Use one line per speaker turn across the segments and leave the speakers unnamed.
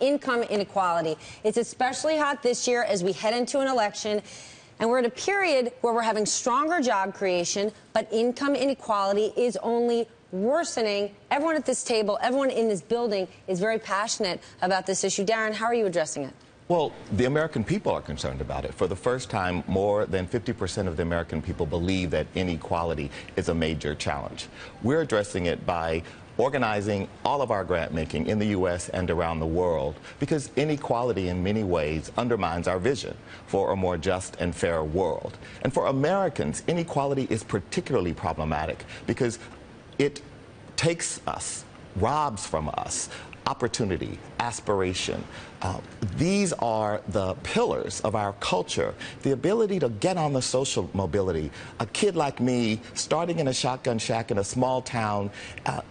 Income inequality. It's especially hot this year as we head into an election, and we're at a period where we're having stronger job creation, but income inequality is only worsening. Everyone at this table, everyone in this building is very passionate about this issue. Darren, how are you addressing it?
Well, the American people are concerned about it. For the first time, more than 50% of the American people believe that inequality is a major challenge. We're addressing it by organizing all of our grant making in the U.S. and around the world, because inequality in many ways undermines our vision for a more just and fair world. And for Americans, inequality is particularly problematic because it takes us, robs from us, opportunity, aspiration. These are the pillars of our culture. The ability to get on the social mobility. A kid like me, starting in a shotgun shack in a small town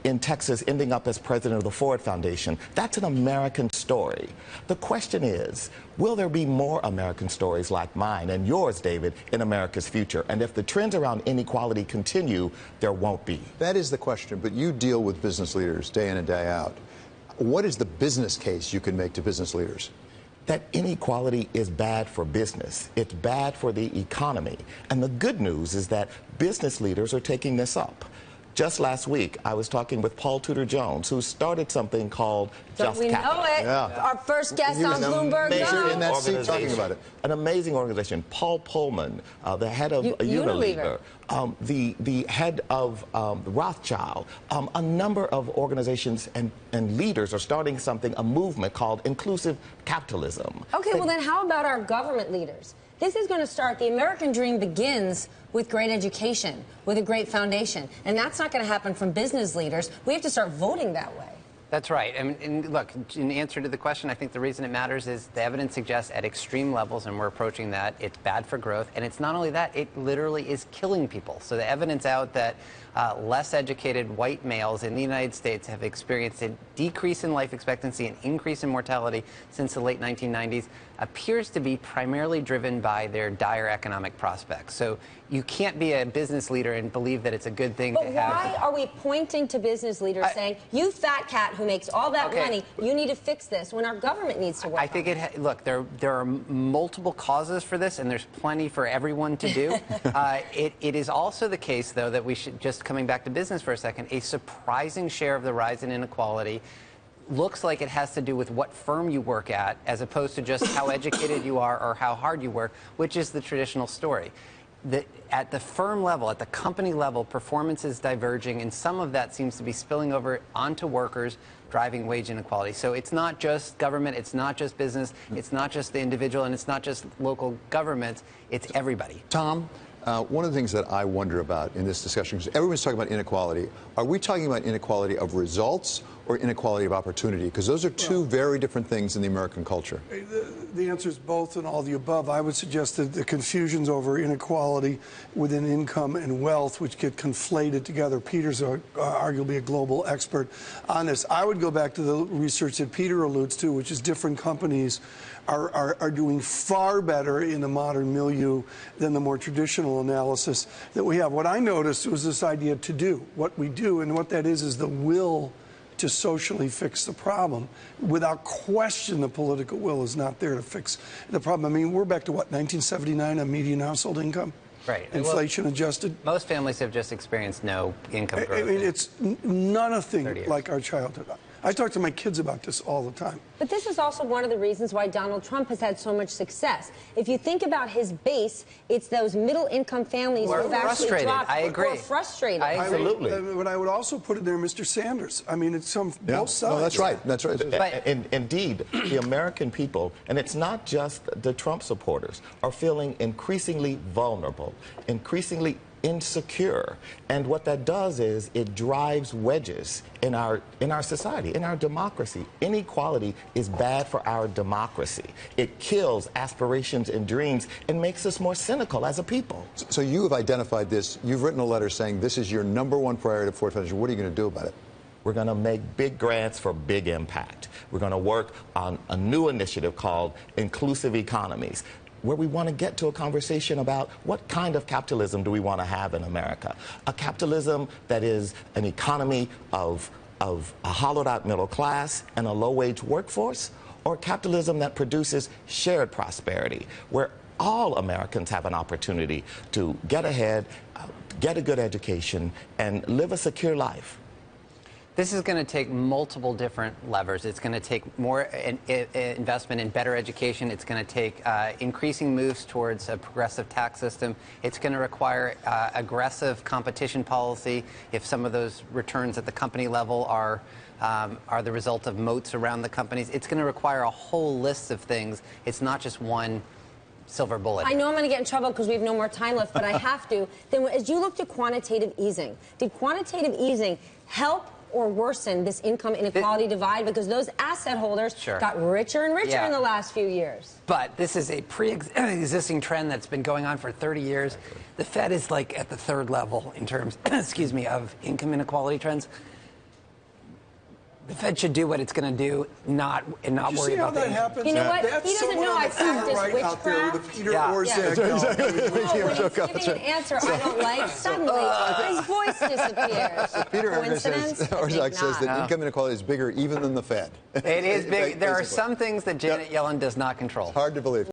in Texas, ending up as president of the Ford Foundation, that's an American story. The question is, will there be more American stories like mine and yours, David, in America's future? And if the trends around inequality continue, there won't be.
That is the question, but you deal with business leaders day in and day out. What is the business case you can make to business leaders?
That inequality is bad for business. It's bad for the economy. And the good news is that business leaders are taking this up. Just last week, I was talking with Paul Tudor Jones, who started something called Just
we
Capital.
know it. Yeah. Our first guest on Bloomberg GO.
In that seat talking about it.
An amazing organization. Paul Pullman, the head of Unilever, the head of Rothschild, a number of organizations and leaders are starting something, a movement called inclusive capitalism.
Okay, well then how about our government leaders? This is going to start, the American dream begins with great education, with a great foundation. And that's not going to happen from business leaders. We have to start voting that way.
That's right. And look, in answer to the question, I think the reason it matters is the evidence suggests at extreme levels, and we're approaching that, it's bad for growth. And it's not only that, it literally is killing people. So the evidence out that less educated white males in the United States have experienced a decrease in life expectancy and increase in mortality since the late 1990s appears to be primarily driven by their dire economic prospects. So you can't be a business leader and believe that it's a good thing to have.
But why are we pointing to business leaders saying, you fat cat who makes all that money, you need to fix this, when our government needs to work
I think look, there are multiple causes for this, and there's plenty for everyone to do. It is also the case, though, that we should, just coming back to business for a second, a surprising share of the rise in inequality looks like it has to do with what firm you work at, as opposed to just how educated you are or how hard you work, which is the traditional story. At the firm level, at the company level, performance is diverging, and some of that seems to be spilling over onto workers, driving wage inequality. So it's not just government, it's not just business, it's not just the individual, and it's not just local governments, it's everybody.
Tom, one of the things that I wonder about in this discussion, because everyone's talking about inequality, are we talking about inequality of results or inequality of opportunity? Because those are two very different things in the American culture.
The answer is both and all the above. I would suggest that the confusions over inequality within income and wealth, which get conflated together. Peter's arguably a global expert on this. I would go back to the research that Peter alludes to, which is different companies are doing far better in the modern milieu than the more traditional analysis that we have. What I noticed was this idea to do, what we do, and what that is the will to socially fix the problem. Without question, the political will is not there to fix the problem. I mean, we're back to what, 1979 on median household income?
Right.
Inflation adjusted.
Most families have just experienced no income growth.
I mean, it's nothing like our childhood. I talk to my kids about this all the time.
But this is also one of the reasons why Donald Trump has had so much success. If you think about his base, it's those middle-income families who have actually dropped.
I agree.
Who are frustrated.
Absolutely.
But I would also put in there Mr. Sanders. I mean, it's both sides.
No, that's right. That's right.
Indeed, the American people, and it's not just the Trump supporters, are feeling increasingly vulnerable, increasingly insecure, and what that does is it drives wedges in our society, in our democracy. Inequality is bad for our democracy. It kills aspirations and dreams and makes us more cynical as a people.
So you have identified this. You've written a letter saying this is your #1 priority at Ford Foundation. What are you going to do about it?
We're going to make big grants for big impact. We're going to work on a new initiative called Inclusive Economies, where we want to get to a conversation about what kind of capitalism do we want to have in America. A capitalism that is an economy of a hollowed out middle class and a low wage workforce, or capitalism that produces shared prosperity, where all Americans have an opportunity to get ahead, get a good education, and live a secure life?
This is going to take multiple different levers. It's going to take more investment in better education. It's going to take increasing moves towards a progressive tax system. It's going to require aggressive competition policy if some of those returns at the company level are the result of moats around the companies. It's going to require a whole list of things. It's not just one silver bullet.
I know I'm going to get in trouble because we have no more time left, but I have to. Then as you looked at quantitative easing, did quantitative easing help or worsen this income inequality divide, because those asset holders got richer and richer in the last few years?
But this is a pre-existing trend that's been going on for 30 years. The Fed is like at the third level in terms, excuse me, of income inequality trends. The Fed should do what it's going to do, not worry about
that happens?
You know what?
That's
He doesn't
someone
know
on
I
the far
practice
right out there with a Peter Orszag.
when he's giving an answer I don't like, suddenly his voice disappears.
Peter
Coincidence?
Orszag says that income inequality is bigger even than the Fed.
It is big. There are some things that Janet Yellen does not control.
Hard to believe.